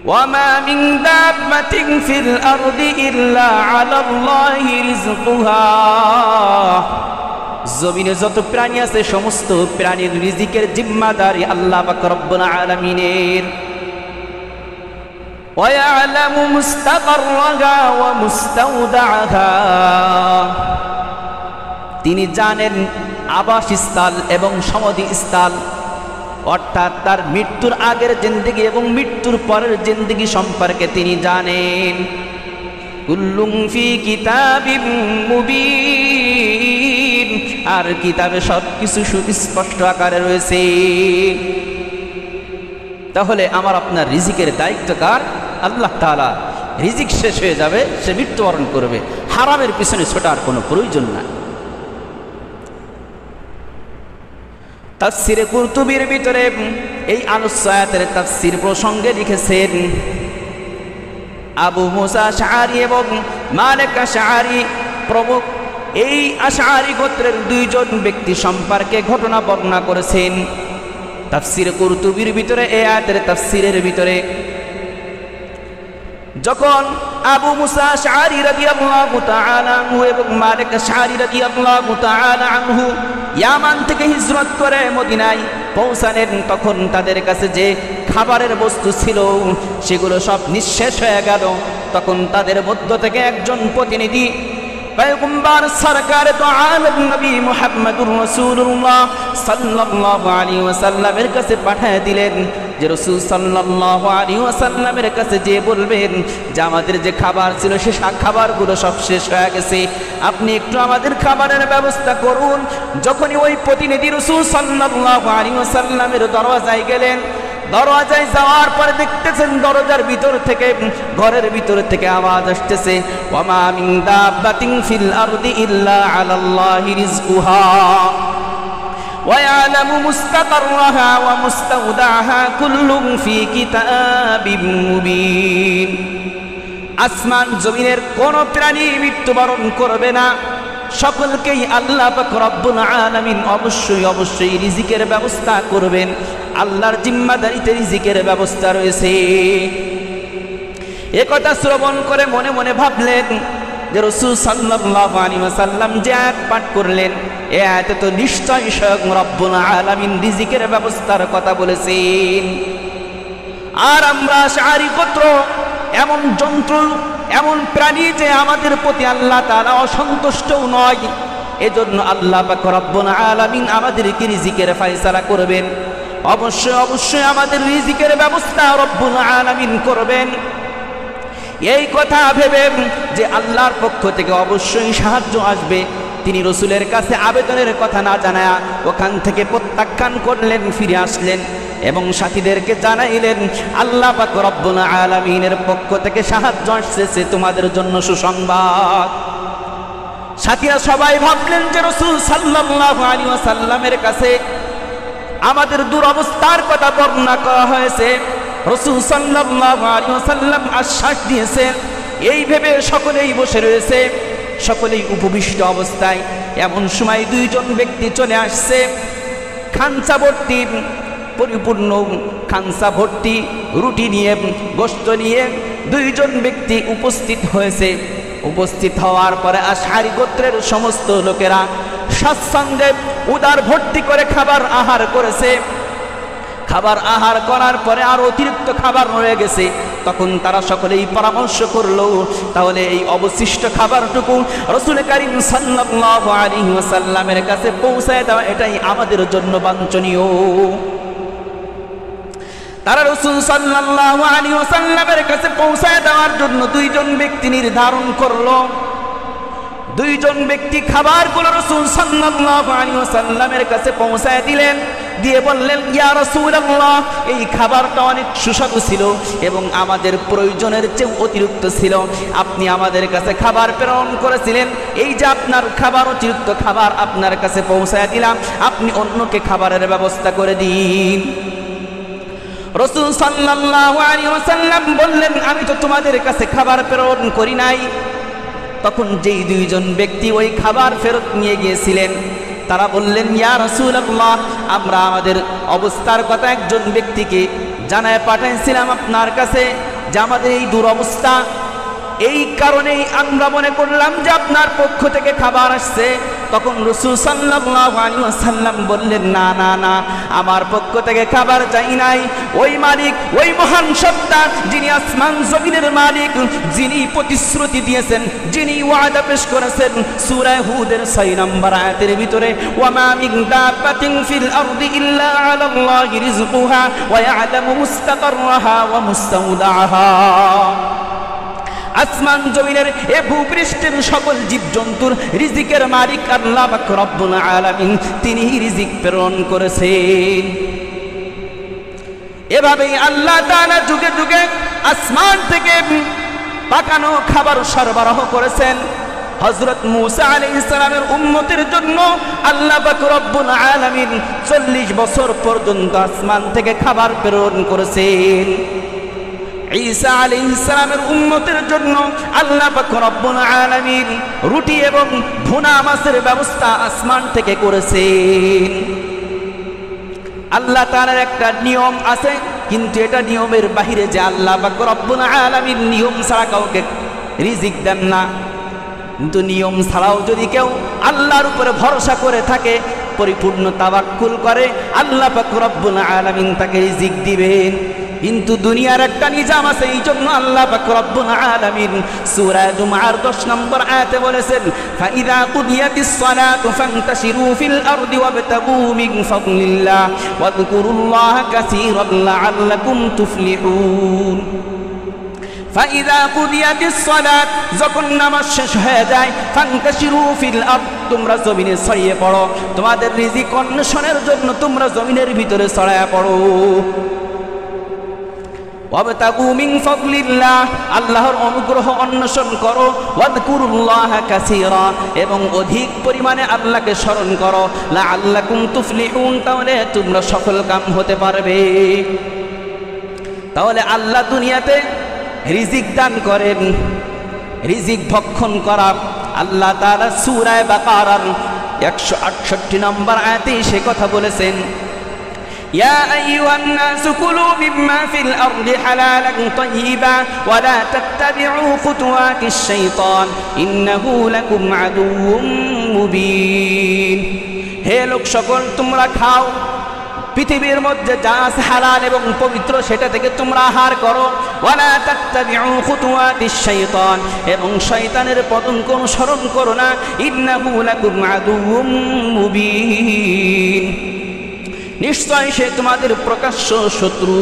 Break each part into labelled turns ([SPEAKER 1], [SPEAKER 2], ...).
[SPEAKER 1] ওয়ামা মিন দাব্বাতিন ফিল আরদি ইল্লা আলাল্লাহি রিজকুহা, জমিনে যত প্রাণী আছে সমস্ত প্রাণীর রিজিকের জিম্মাদারি আল্লাহ পাক রব্বুল আলামিনের। ওয়া ইয়ালামু মুস্তাকাররাহা ওয়া মুস্তাওদাআহা, তিনি জানেন আবাসস্থল এবং সমাধিস্থল, অর্থাৎ তার মৃত্যুর আগের জিন্দেগি এবং মৃত্যুর পরের জিন্দেগি সম্পর্কে তিনি জানেন। কুল্লুম ফি কিতাবিম মুবিন, আর কিতাবে সবকিছু সুস্পষ্ট আকারে রয়েছে। তাহলে আমার আপনার রিজিকের দায়িত্ব কার? আল্লাহ তাআলা। রিজিক শেষ হয়ে যাবে, সে মৃত্যুবরণ করবে, হারামের পিছনে ছোটার কোনো প্রয়োজন নাই। তাফসিরে কুরতুবির ভিতরে এই আলোচ্য আয়াতের তাফসির প্রসঙ্গে লিখেছেন আবু মুসা আশআরী এবং মালিক আশআরী প্রমুখ এই আশআরী গোত্রের দুইজন ব্যক্তি সম্পর্কে ঘটনা বর্ণনা করেছেন তাফসিরে কুরতুবির ভিতরে। এই আয়াতের তাফসিরের ভিতরে যখন আবু মুসা আশআরী রাদিয়াল্লাহু তাআলা আনহু এবং মালিক আশআরী রাদিয়াল্লাহু তাআলা আনহু ইয়ামান থেকে হিজরত করে মদিনায় পৌঁছালেন, তখন তাদের কাছে যে খাবারের বস্তু ছিল সেগুলো সব নিঃশেষ হয়ে গেল। তখন তাদের মধ্য থেকে একজন প্রতিনিধি পয়গম্বর সরকার তো আলম নবী মুহাম্মদুর রাসূলুল্লাহ সাল্লাল্লাহু আলাইহি ওয়াসাল্লামের কাছে পাঠিয়ে দিলেন যে রাসূল সাল্লাল্লাহু আলাইহি ওয়াসাল্লামের কাছে যে বলবেন যে আমাদের যে খাবার ছিল সে খাবারগুলো সব শেষ হয়ে গেছে, আপনি একটু আমাদের খাবারের ব্যবস্থা করুন। যখনই ওই প্রতিনিধি রাসূল সাল্লাল্লাহু আলাইহি ওয়াসাল্লামের দরওয়াজায় গেলেন, দরওয়াজায় যাওয়ার পরে দেখতেছেন দরজার ভিতর থেকে, ঘরের ভিতর থেকে আওয়াজ আসতেছে ওয়ামা মিন দাব্বাতিন ফিল আরদি ইল্লা আলাল্লাহি রিজকুহা ওয়া ইয়ালামু মুস্তাকাররাহা ওয়া মুস্তাওদাআহা কুল্লুম ফি কিতাবিম মুবিন। আসমান জমিনের কোন প্রাণী মৃত্যুবরণ করবে না, সকলকেই আল্লাহ পাক রব্বুল আলামিন অবশ্যই রিজিকের ব্যবস্থা করবেন। আল্লাহর জিম্মাদারিতে রিজিকের ব্যবস্থা রয়েছে। এ কথা শ্রবণ করে মনে মনে ভাবলেন যে রাসূল সাল্লাল্লাহু আলাইহি ওয়াসাল্লাম যে আয়াত পাঠ করলেন, এই আয়াতে তো নিশ্চয়ই স্বয়ং রব্বুল আলামিন রিজিকের ব্যবস্থার কথা বলেছেন। আর আমরা আশআরী গোত্র এমন জন্তু, এমন প্রাণী যে আমাদের প্রতি আল্লাহ তাআলা অসন্তুষ্টও নয়, এজন্য আল্লাহ পাক রব্বুল আলামিন আমাদেরকে রিজিকের ফয়সালা করবেন। অবশ্যই আমাদের রিজিকের ব্যবস্থা রব্বুল আলামিন করবেন। এই কথা ভেবে যে আল্লাহর পক্ষ থেকে অবশ্যই সাহায্য আসবে, তিনি রাসূলের কাছে আবেদনের কথা না জানায়া ওখান থেকে প্রত্যাখ্যান করলেন, ফিরে আসলেন এবং সাথীদেরকে জানাইলেন আল্লাহ পাক রব্বুল আলামিনের পক্ষ থেকে সাহায্য আসছে, তোমাদের জন্য সুসংবাদ। সাথীরা সবাই ভাবলেন যে রাসূল সাল্লাল্লাহু আলাইহি ওয়াসাল্লামের কাছে আমাদের দুরবস্থার কথা বর্ণনা করা হয়েছে, রাসূল সাল্লাল্লাহু আলাইহি ওয়াসাল্লাম আশ্বাস দিয়েছেন। এই ভেবে সকলেই বসে রয়েছে, সকলেই উপবিষ্ট অবস্থায়। এমন সময় দুইজন ব্যক্তি চলে আসছে, খানসা ভর্তি, পরিপূর্ণ খানসা ভর্তি রুটি নিয়ে, গোশত নিয়ে দুইজন ব্যক্তি উপস্থিত হয়েছে। উপস্থিত হওয়ার পরে আশআরী গোত্রের সমস্ত লোকেরা সৎসঙ্গে উদার ভর্তি করে খাবার আহার করেছে। খাবার আহার করার পরে আর অতিরিক্ত খাবার রয়ে গেছে। তখন তারা সকলেই পরামর্শ করলো তাহলে এই অবশিষ্ট খাবারটুকু রাসূল কারীম সাল্লাল্লাহু আলাইহি ওয়াসাল্লামের কাছে পৌঁছায় দেওয়া এটাই আমাদের জন্য বাঞ্ছনীয়। তারা রাসূল সাল্লাল্লাহু আলাইহি ওয়াসাল্লামের কাছে পৌঁছায় দেওয়ার জন্য দুইজন ব্যক্তি নির্ধারণ করলো। দুইজন ব্যক্তি খাবারগুলো রাসূল সাল্লাল্লাহু আলাইহি ওয়াসাল্লামের কাছে পৌঁছায় দিলেন, দিয়ে বললেন ইয়া রাসূলুল্লাহ, এই খাবারটা অনেক সুস্বাদু ছিল এবং আমাদের প্রয়োজনের চেয়ে অতিরিক্ত ছিল। আপনি আমাদের কাছে খাবার প্রেরণ করেছিলেন, এই যে আপনার খাবার, অতিরিক্ত খাবার আপনার কাছে পৌঁছায় দিলাম, আপনি অন্যকে খাবারের ব্যবস্থা করে দিন। রাসূল সাল্লাল্লাহু আলাইহি ওয়াসাল্লাম বললেন আমি তো তোমাদের কাছে খাবার প্রেরণ করি নাই। তখন যেই দুইজন ব্যক্তি ওই খাবার ফেরত নিয়ে গিয়েছিলেন তারা বললেন ইয়া রাসূলুল্লাহ, আমরা আমাদের অবস্থার কথা একজন ব্যক্তিকে জানায় পাঠাইছিলাম আপনার কাছে, যে আমাদের এই দুরবস্থা, এই কারণেই আমরা মনে করলাম যে আপনার পক্ষ থেকে খাবার আসছে। তখন রাসূল সাল্লাল্লাহু আলাইহি ওয়াসাল্লাম বললেন, না না না, আমার পক্ষ থেকে খাবার চাই নাই। ওই মালিক, ওই মহান সত্তা, যিনি আসমান জমিনের মালিক, যিনি প্রতিশ্রুতি দিয়েছেন, যিনি ওয়াদা পেশ করেছেন সূরা হুদের 6 নম্বর আয়াতের ভিতরে, ওয়ামা মিন দাব্বাতিন ফিল আরদি ইল্লা আলাল্লাহি রিজকুহা ওয়া ইয়ালামু মুস্তাকাররাহা ওয়া মুস্তাওদাআহা। আসমান জমিনের এ ভূপৃষ্ঠের সকল জীবজন্তুর রিজিকের মালিক আল্লাহ পাক রব্বুল আলামিন, তিনি রিজিক প্রেরণ করেছেন। এভাবেই আল্লাহ তাআলা যুগে যুগে আসমান থেকে পাকানো খাবার সরবরাহ করেছেন। হযরত মূসা আলাইহিস সালামের উম্মতের জন্য আল্লাহ পাক রব্বুল আলামিন 40 বছর পর্যন্ত আসমান থেকে খাবার প্রেরণ করেছেন। ঈসা আলাইহিস সালামের উম্মতের জন্য আল্লাহ পাক রব্বুল আলামিন রুটি এবং ভুনা মাছের ব্যবস্থা আসমান থেকে করেছেন। আল্লাহ তাআলার একটা নিয়ম আছে, কিন্তু এটা নিয়মের বাহিরে, যে আল্লাহ পাক রব্বুল আলামিন নিয়ম ছাড়া কাউকে রিজিক দেন না। কিন্তু নিয়ম ছাড়াও যদি কেউ আল্লাহর উপরে ভরসা করে থাকে, পরিপূর্ণ তাওয়াক্কুল করে, আল্লাহ পাক রব্বুল আলামিন তাকে রিজিক দিবেন। কিন্তু দুনিয়ার একটা নিজাম আছে, এই জন্য আল্লাহ পাক রব্বুল আলামিন সূরা জুমআর 10 নম্বর আয়াতে বলেছেন, ফাইযা কুদিয়াতিস সালাতু ফান্তাশিরু ফিল আরদি ওয়াবতাগু মিন ফাদলিল্লাহ ওয়াযকুরুল্লাহা কাসীরান লাআল্লাকুম তুফলিহুন। ফাইযা কুদিয়াতিস সালাত, যখন নামাজ শেষ হয়ে যায়, ফান্তাশিরু ফিল আরদ, তোমরা জমিনে ছড়িয়ে পড়ো, তোমাদের রিজিক অন্বেষণের জন্য তোমরা জমিনের ভিতরে ছড়ায়া পড়ো। ওয়াবতাগু মিন ফাদলিল্লাহ, আল্লাহর অনুগ্রহ অন্বেষণ করো। ওয়াযকুরুল্লাহা কাসীরা, এবং অধিক পরিমাণে আল্লাহকে স্মরণ করো। লাআল্লাকুম তুফলিহুন, তাহলে তোমরা সফল কাম হতে পারবে। তাহলে আল্লাহ দুনিয়াতে রিজিক দান করেন। রিজিক ভক্ষণ করা আল্লাহ তাআলা সূরা বাকারার 168 নম্বর আয়াতে সে কথা বলেছেন, يا أيها الناس كلوا مما في الأرض حلالا طيبا ولا تتبعوا خطوات الشيطان إنه لكم عدو مبين। হে লোক সকল, তোমরা খাও, পৃথিবীর মধ্যে যা আছে হালাল এবং পবিত্র সেটা থেকে তোমরা আহার করো। ওয়ালা তাত্তাবিউ খুতুওয়াতিশ শাইতান, এবং শয়তানের পদঙ্ক অনুসরণ করো না। ইন্নাহু লাকুম আদুউম মুবিন, নিশ্চয় সে তোমাদের প্রকাশ্য শত্রু।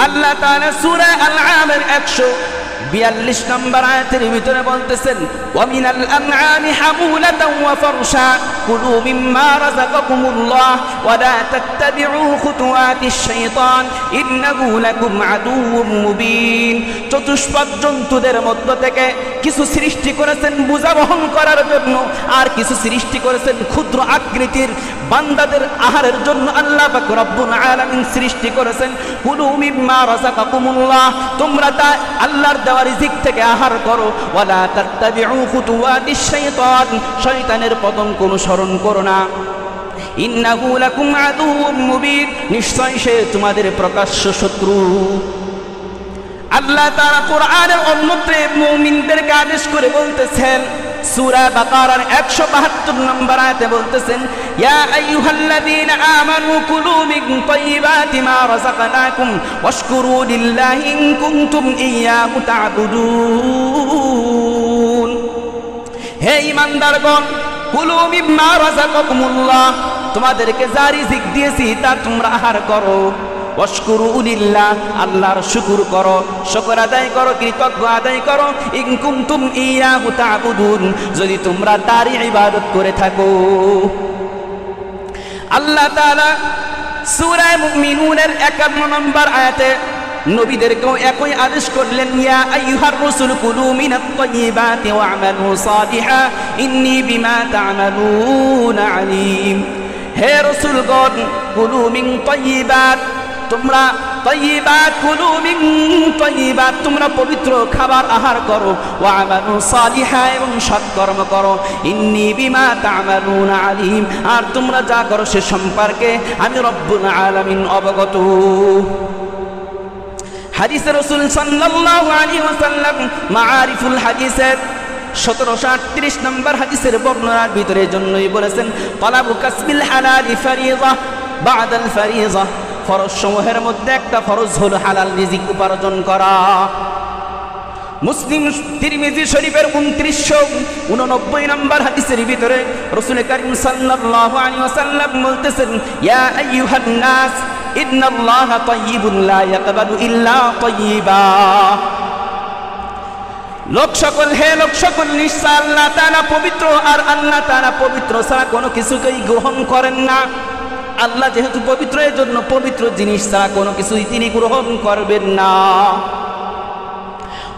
[SPEAKER 1] আল্লাহ তাআলা সূরা আল-আনআমের 142 নম্বর আয়াতের ভিতরে বলতেছেন, ওয়া মিনাল আনআমি হামুলাতান ওয়া ফারশা কুলু মিম্মা রাযাকাকুমুল্লাহ ওয়া লা তাত্তাবিউ খুতুওয়াতিশ শাইতান ইন্নাহু লাকুম আদুউম মুবিন। চতুষ্পদ জন্তুদের মধ্য থেকে কিছু সৃষ্টি করেছেন বোঝা বহন করার জন্য, আর কিছু সৃষ্টি করেছেন ক্ষুদ্র আকৃতির বান্দাদের আহারের জন্য। আল্লাহ পাক রব্বুল আলামিন সৃষ্টি করেছেন, কুলু মিম্মা রাযাকাকুমুল্লাহ, তোমরা তা আল্লাহর দেওয়া রিজিক থেকে আহার করো। ওয়ালা তাত্তাবিউ খুতুওয়াতিশ শাইতান, শয়তানের পদঙ্ক অনুসরণ করো না। ইন্নাহু লাকুম আদুউম মুবিন, নিশ্চয় সে তোমাদের প্রকাশ্য শত্রু। আল্লাহ তাআলা কোরআনের অন্যত্র মুমিনদেরকে আদেশ করে বলতেছেন, সূরা বাকারার 172 নম্বর আয়াতে বলতেছেন, ইয়া আইয়ুহাল্লাযীনা আমানু কুলু মিন তাইয়্যিবাতি মা রাযাকনাকুম ওয়াশকুরু লিল্লাহি ইন কুনতুম ইয়্যাহু তা'বুদুন। হে ঈমানদারগণ, কুলু মিম্মা রাযাকাকুমুল্লাহ, তোমাদেরকে যা রিজিক দিয়েছি তা তোমরা আহার করো। ওয়াশকুরু লিল্লাহ, আল্লাহর শুকর করো, শুকর আদায় করো, কৃতজ্ঞ আদায় করো। ইন কুনতুম ইয়্যাহু তা'বুদুন, যদি তোমরা তারই ইবাদত করে থাকো। আল্লাহ তাআলা সূরা মুমিনুনের 51 নম্বর আয়াতে নবীদেরকেও একই আদেশ করলেন, ইয়া আইয়ুহার রাসূল কুলু মিনাত তাইয়্যিবাতি ওয়া'মালু সালিহা ইন্নী বিমা তা'মালুনা আলীম। হে রাসূলগণ, কুলু মিন তাইয়্যিবাত, তোমরা তাইয়্যিবাত, কুলু মিন তাইয়্যিবাত, তোমরা পবিত্র খাবার আহার করো। ওয়া'মালু সালিহা, এবং সৎকর্ম করো। ইন্নী বিমা তা'মালুনা আলীম, আর তোমরা যা করো সে সম্পর্কে আমি রব্বুল আলামিন অবগত। হাদিসে রাসূল সাল্লাল্লাহু আলাইহি ওয়াসাল্লাম মাআরিফুল হাদিসের 1738 নম্বর হাদিসের বর্ণনার ভিতরে জন্যই বলেছেন তালাবু কাসবিল হালাল ফরিযা বাদাল ফরিযা, ফরজ সমূহের মধ্যে একটা ফরজ হলো হালাল রিজিক উপার্জন করা। মুসলিম তিরমিজি শরীফের 2989 নম্বর হাদিসের ভিতরে রাসূল করিম সাল্লাল্লাহু আলাইহি ওয়াসাল্লাম বলতেছেন ইয়া আইয়ুহান নাস ইন্নাল্লাহা তাইয়্যিবুন লা ইয়াকবালু ইল্লা তাইয়্যিবা। লোক সকল, হে লোক সকল, নিশ্চয় আল্লাহ তাআলা পবিত্র, আর আল্লাহ তাআলা পবিত্র ছাড়া কোনো কিছুকেই গ্রহণ করেন না। আল্লাহ যেহেতু পবিত্র, এর জন্য পবিত্র জিনিস ছাড়া কোনো কিছুই তিনি গ্রহণ করবেন না।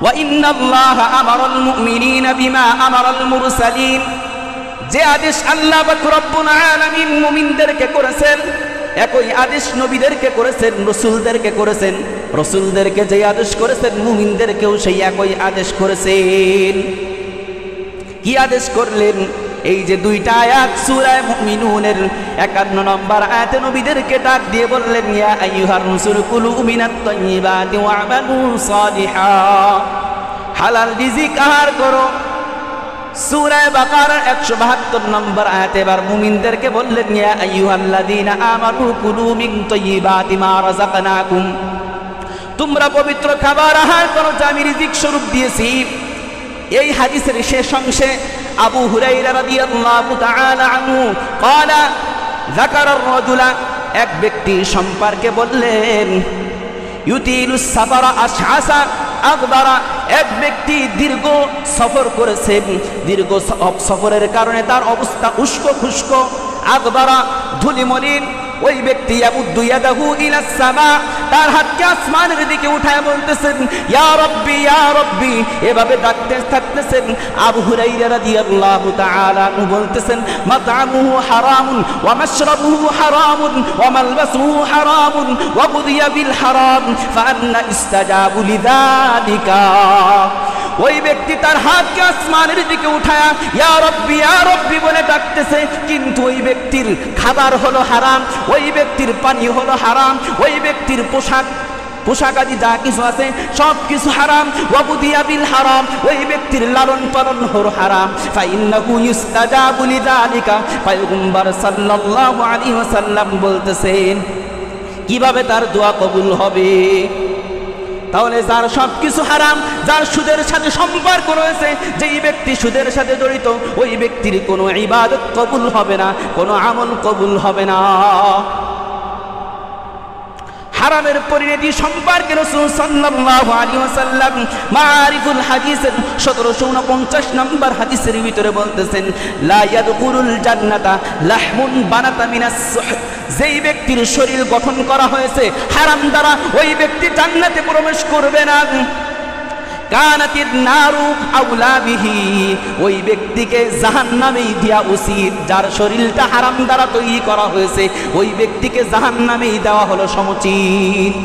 [SPEAKER 1] ওয়া ইন্নাল্লাহা আমারাল মুমিনিনা বিমা আমারাল মুরসালিন, যে আদেশ আল্লাহ রব্বুল আলামিন মুমিনদেরকে করেছেন একই আদেশ নবীদেরকে করেছেন, রাসূলদেরকে করেছেন। রাসূলদেরকে যে আদেশ করেছেন মুমিনদেরকেও সেই একই আদেশ করেছেন। কি আদেশ করলেন? এই যে দুইটা আয়াত সূরা মুমিনুনের 51 নম্বর আয়াতে নবীদেরকে ডাক দিয়ে বললেন ইয়া আইয়ুহার রাসূল কুলু মিনাত তাইয়্যিবাতি ওয়া'মালু সালিহা, হালাল রিজিক আহার করো। সূরা বাকারার 172 নম্বর আয়াতে এবার মুমিনদেরকে বললেন ইয়া আইয়ুহাল্লাযীনা আমানু কুলু মিন তাইয়্যিবাতি মা রাযাকনাকুম, তোমরা পবিত্র খাবার আহার করো যা আমি রিজিক স্বরূপ দিয়েছি। এই হাদিসের শেষ অংশে আবু হুরায়রা রাদিয়াল্লাহু তাআলা আনহু ক্বালা যাকারা আর-রাজুলা, এক ব্যক্তি সম্পর্কে বললেন ইউতিলুস সাফারা আশআসা আকবারা, এক ব্যক্তি দীর্ঘ সফর করেছেন, দীর্ঘ সফরের কারণে তার অবস্থা উস্কো খুস্কো, আকবারা ধুলিমলিন। ওই ব্যক্তি ইয়ামুদ্দু ইয়াদাহু ইলাস সামা, তার হাতকে আসমানের দিকে উঠায় বলতেছেন ইয়া রাব্বি ইয়া রাব্বি, এভাবে ডাকতে থাকতেছেন। আবু হুরায়রা রাদিয়াল্লাহু তাআলা আনহু বলতেছেন মাতআমুহু হারামুন ওয়া মাশরাবুহু হারামুন ওয়া মালবাসুহু হারামুন ওয়া গুদিয়া বিল হারাম ফাআন্না ইস্তাজাবু লিযালিকা। ওই ব্যক্তি তার হাতকে আসমানের দিকে উঠায়া ইয়া রাব্বি বলে ডাকতেছে, কিন্তু ওই ব্যক্তির খাবার হলো হারাম, ওই ব্যক্তির পানি হলো হারাম, ওই ব্যক্তির পোশাক আদি যা কিছু আছে সব কিছু হারাম। ওয়াবুদিয়া বিল হারাম, ওই ব্যক্তির লালন পালন হলো হারাম। ফাইন্নাহু ইস্তাজাবু লিযালিকা, পয়গম্বর সাল্লাল্লাহু আলাইহি ওয়াসাল্লাম বলতেছেন কিভাবে তার দোয়া কবুল হবে? তাহলে যার সব কিছু হারাম, যার সুদের সাথে সম্পর্ক রয়েছে, যেই ব্যক্তি সুদের সাথে জড়িত, ওই ব্যক্তির কোনো ইবাদত কবুল হবে না, কোনো আমল কবুল হবে না। হারামের পরিণতি সম্পর্কে রাসূল সাল্লাল্লাহু আলাইহি ওয়াসাল্লাম মাআরিফুল হাদিসের 1749 নম্বর হাদিসের ভিতরে বলতেছেন লা ইয়াদখুলুল জান্নাতা লাহমুন বানাতা মিনাস সুহ, যেই ব্যক্তির শরীর গঠন করা হয়েছে হারাম দ্বারা, ওই ব্যক্তি জান্নাতে প্রবেশ করবে না। কানাতিন নারু আউলা বিহি, ওই ব্যক্তিকে জাহান্নামেই দেওয়া উচিত। যার শরীরটা হারাম দ্বারা তৈরি করা হয়েছে ওই ব্যক্তিকে জাহান্নামেই দেওয়া হলো সমুচিত।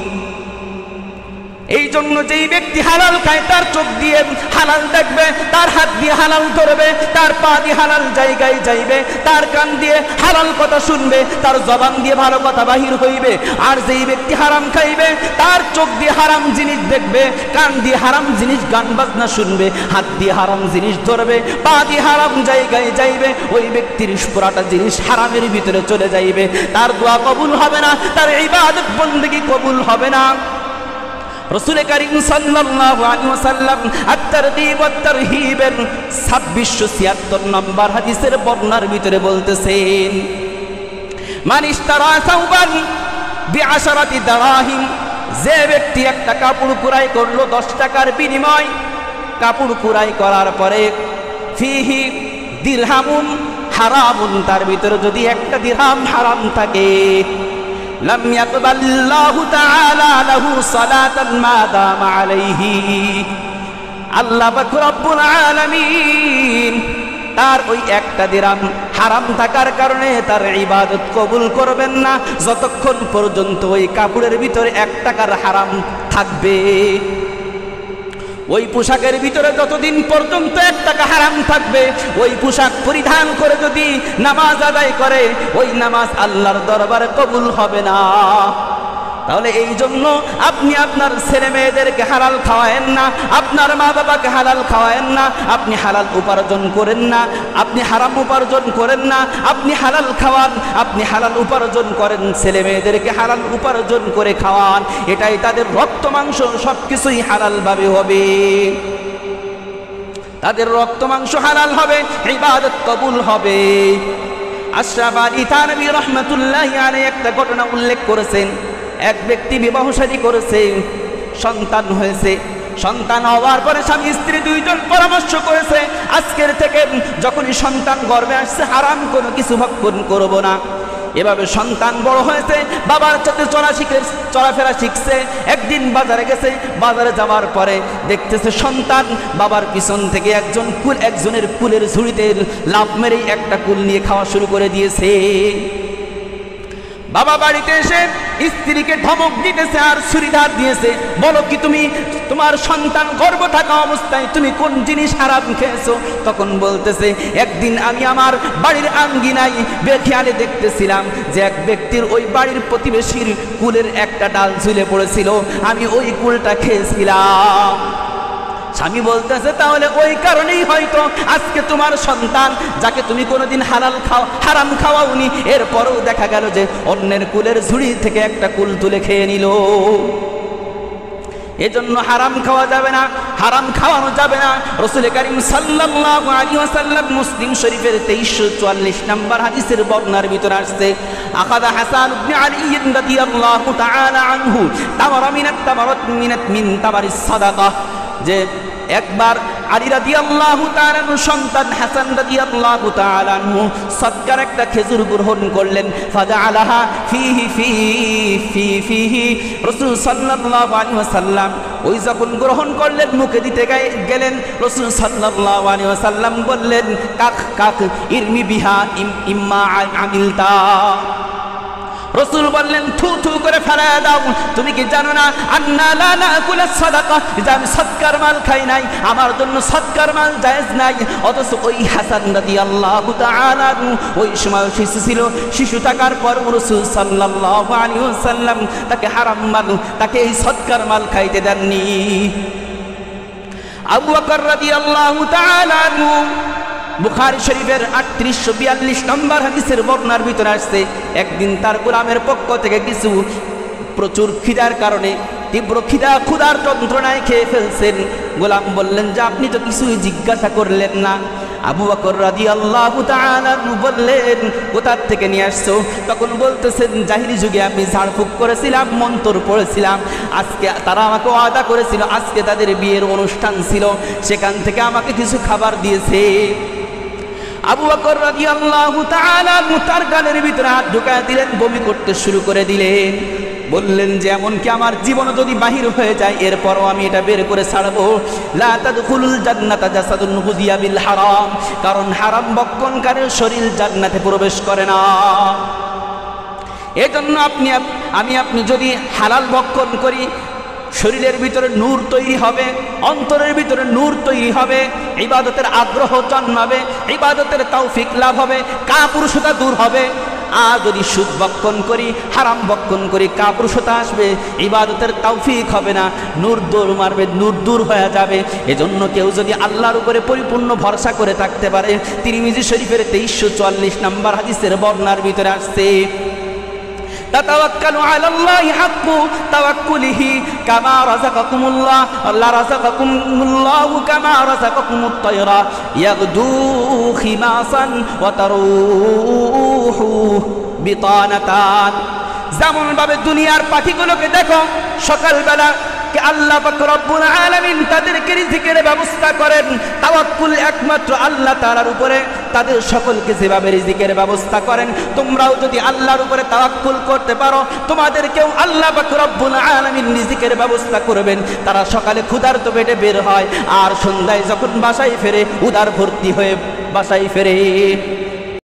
[SPEAKER 1] এই জন্য যেই ব্যক্তি হালাল খায় তার চোখ দিয়ে হালাল দেখবে, তার হাত দিয়ে হালাল ধরবে, তার পা দিয়ে হালাল জায়গায় যাইবে, তার কান দিয়ে হালাল কথা শুনবে, তার জবান দিয়ে ভালো কথা বাহির হইবে। আর যেই ব্যক্তি হারাম খাইবে তার চোখ দিয়ে হারাম জিনিস দেখবে, কান দিয়ে হারাম জিনিস গান বাজনা শুনবে, হাত দিয়ে হারাম জিনিস ধরবে, পা দিয়ে হারাম জায়গায় যাইবে, ওই ব্যক্তির পুরাটা জিনিস হারামের ভিতরে চলে যাইবে। তার দোয়া কবুল হবে না, তার ইবাদত বন্দেগী কবুল হবে না। রাসূল করিম সাল্লাল্লাহু আলাইহি ওয়াসাল্লাম আত-তারগীব ওয়াত তারহীবের 2676 নম্বর হাদিসের বর্ণনার ভিতরে বলতেছেন মান ইশতারা সাওবান বিআশারাতি দারাহিম, যে ব্যক্তি একটা কাপড় ক্রয় করলো 10 টাকার বিনিময়, কাপড় ক্রয় করার পরে ফিহি দিরহামুন হারামুন, তার ভিতরে যদি একটা দিরহাম হারাম থাকে লাম ইয়াকবাল্লাহু তাআলা লাহু সালাতান মা দামা আলাইহি, আল্লাহ পাক রব্বুল আলামিন তার ওই একটা দিরহাম হারাম থাকার কারণে তার ইবাদত কবুল করবেন না যতক্ষণ পর্যন্ত ওই কাপড়ের ভিতরে 1 টাকার হারাম থাকবে। ওই পোশাকের ভিতরে যতদিন পর্যন্ত 1 টাকা হারাম থাকবে, ওই পোশাক পরিধান করে যদি নামাজ আদায় করে ওই নামাজ আল্লাহর দরবারে কবুল হবে না। তাহলে এই জন্য আপনি আপনার ছেলে মেয়েদেরকে হালাল খাওয়ায়েন না, আপনার মা বাবাকে হালাল খাওয়ায়েন না, আপনি হালাল উপার্জন করেন না, আপনি হারাম উপার্জন করেন না, আপনি হালাল খাওয়ান, আপনি হালাল উপার্জন করেন, ছেলে মেয়েদেরকে হালাল উপার্জন করে খাওয়ান। এটাই তাদের রক্ত মাংস সব কিছুই হালালভাবে হবে, তাদের রক্ত মাংস হালাল হবে, ইবাদত কবুল হবে। আশরাফ আলী থানভী রহমাতুল্লাহি আলাইহি একটা ঘটনা উল্লেখ করেছেন। এক ব্যক্তি বিবাহ শাদী করেছে, সন্তান হয়েছে, সন্তান হওয়ার পরে স্বামী স্ত্রী দুইজন পরামর্শ করেছে, আজকের থেকে যখনই সন্তান গর্ভে আসছে হারাম কোনো কিছু ভক্ষণ করব না। এভাবে সন্তান বড় হয়েছে, বাবার সাথে চলাফেরা শিখছে। একদিন বাজারে গেছে, বাজারে যাওয়ার পরে দেখতেছে সন্তান বাবার পিছন থেকে একজনের কুলের ঝুড়িতে লাফ মেরে একটা কুল নিয়ে খাওয়া শুরু করে দিয়েছে। বাবা বাড়িতে এসে স্ত্রীকে ধমক দিতেছে আর ছুরিধার দিয়েছে, বলো কি তুমি তোমার সন্তান গর্ভ থাকা অবস্থায় তুমি কোন জিনিস হারাম খেয়েছো? তখন বলতেছে, একদিন আমি আমার বাড়ির আঙ্গিনায় বেখেয়ালে দেখতেছিলাম যে এক ব্যক্তির ওই বাড়ির প্রতিবেশীর কুলের একটা ডাল ঝুলে পড়েছিল, আমি ওই কুলটা খেয়েছিলাম। স্বামী বলতেছে, তাহলে ওই কারণেই হয়তো আজকে তোমার সন্তান, যাকে তুমি কোনোদিন হারাম খাওয়াওনি, এরপরেও দেখা গেল যে অন্যের কুলের ঝুড়ি থেকে একটা কুল তুলে খেয়ে নিল। এজন্য হারাম খাওয়া যাবে না, হারাম খাওয়ানো যাবে না। রাসূল কারীম সাল্লাল্লাহু আলাইহি ওয়াসাল্লাম মুসলিম শরীফের 2344 নম্বর হাদিসের বর্ণনার ভিতরে আসছে, আখাযা হাসান ইবনে আলী রাদিয়াল্লাহু তাআলা আনহু তামারা মিন তামারিস সাদাকা, যে একবার আলী রাদিয়াল্লাহু তাআলা সন্তান হাসান রাদিয়াল্লাহু তাআলা সদকার একটা খেজুর গ্রহণ করলেন। ফাজাআলাহা ফিহি রাসূল সাল্লাল্লাহু আলাইহি ওয়াসাল্লাম ওই যখন গ্রহণ করলেন মুখে দিতে গেলেন, রাসূল সাল্লাল্লাহু আলাইহি ওয়াসাল্লাম বললেন, কাক ইরমি বিহা ইম্মা আমিলতা। রাসূল বললেন, থু থু করে ফেলা দাও। তুমি কি জানো না, আন্না লা নাকুলু সাদাকা, যে আমি সদকার মাল খাই নাই, আমার জন্য সদকার মাল জায়েজ নাই। অথচ ওই হাসান রাদিয়াল্লাহু তাআলা ওই সময় শিশু ছিল, শিশু থাকার পর রাসূল সাল্লাল্লাহু আলাইহি ওয়াসাল্লাম তাকে হারাম মাল, তাকে এই সদকার মাল খাইতে দেননি। আবু বকর রাদিয়াল্লাহু তাআলা বুখারী শরীফের 3842 নম্বর হাদিসের বর্ণনার ভিতরে আসছে, একদিন তার গোলামের পক্ষ থেকে কিছু প্রচুর খিদার কারণে তীব্র ক্ষুধার যন্ত্রণায় খেয়ে ফেলছেন। গোলাম বললেন যে আপনি তো কিছুই জিজ্ঞাসা করলেন না। আবু বকর রাদিয়াল্লাহু তাআলা বললেন, কোথা থেকে নিয়ে আসছো? তখন বলতেছেন, জাহিলি যুগে আমি ঝাড়ফুঁক করেছিলাম, মন্তর পড়েছিলাম, আজকে তারা আমাকে ওয়াদা করেছিল, আজকে তাদের বিয়ের অনুষ্ঠান ছিল, সেখান থেকে আমাকে কিছু খাবার দিয়েছে। আবু বকর রাদিয়াল্লাহু তাআলা তার গালের ভিতরে হাত ঢুকায় দিলেন, বমি করতে শুরু করে দিলেন। বললেন যে এমনকি আমার জীবন যদি বাহির হয়ে যায় এরপরও আমি এটা বের করে ছাড়বো। লা তাদখুলুল জান্নাতা জাসাদুন গুযিয়া বিল হারাম, কারণ হারাম ভক্ষণকারীর শরীর জান্নাতে প্রবেশ করে না। এজন্য আপনি যদি হালাল ভক্ষণ করি, শরীরের ভিতরে নূর তৈরি হবে, অন্তরের ভিতরে নূর তৈরি হবে, ইবাদতের আগ্রহ জন্মাবে, ইবাদতের তৌফিক লাভ হবে, কাপুরুষতা দূর হবে। আর যদি সুদ ভক্ষণ করি, হারাম ভক্ষণ করি, কাপুরুষতা আসবে, ইবাদতের তৌফিক হবে না, নূর দৌড় মারবে, নূর দূর হয়ে যাবে। এজন্য কেউ যদি আল্লাহর উপরে পরিপূর্ণ ভরসা করে থাকতে পারে, তিরমিজি শরীফের 2344 নম্বর হাদিসের বর্ণনার ভিতরে আসছে, তাতাওয়াক্কালু আলাল্লাহি হাক্কু তাওয়াক্কুলিহি কামা রাযাকাকুমুল্লাহ আল্লাহ রাযাকাকুমুল্লাহু কামা রাযাকাকুমুত তায়রা ইয়াগদু খিমাসান ওয়া তারুহু বিতানাতান। যেমন ভাবে দুনিয়ার পাখিগুলোকে দেখো, সকালবেলা আল্লাহ পাক রব্বুল আলামিন তাদেরকে রিজিকের ব্যবস্থা করেন, তাওয়াক্কুল একমাত্র আল্লাহ তাআলার উপরে, তাদের সকলকে যেভাবে রিজিকের ব্যবস্থা করেন, তোমরাও যদি আল্লাহর উপরে তাওয়াক্কুল করতে পারো, তোমাদেরকেও আল্লাহ পাক রব্বুল আলামিন রিজিকের ব্যবস্থা করবেন। তারা সকালে ক্ষুধার্ত পেটে বের হয়, আর সন্ধ্যায় যখন বাসায় ফেরে উদার ভর্তি হয়ে বাসায় ফেরে।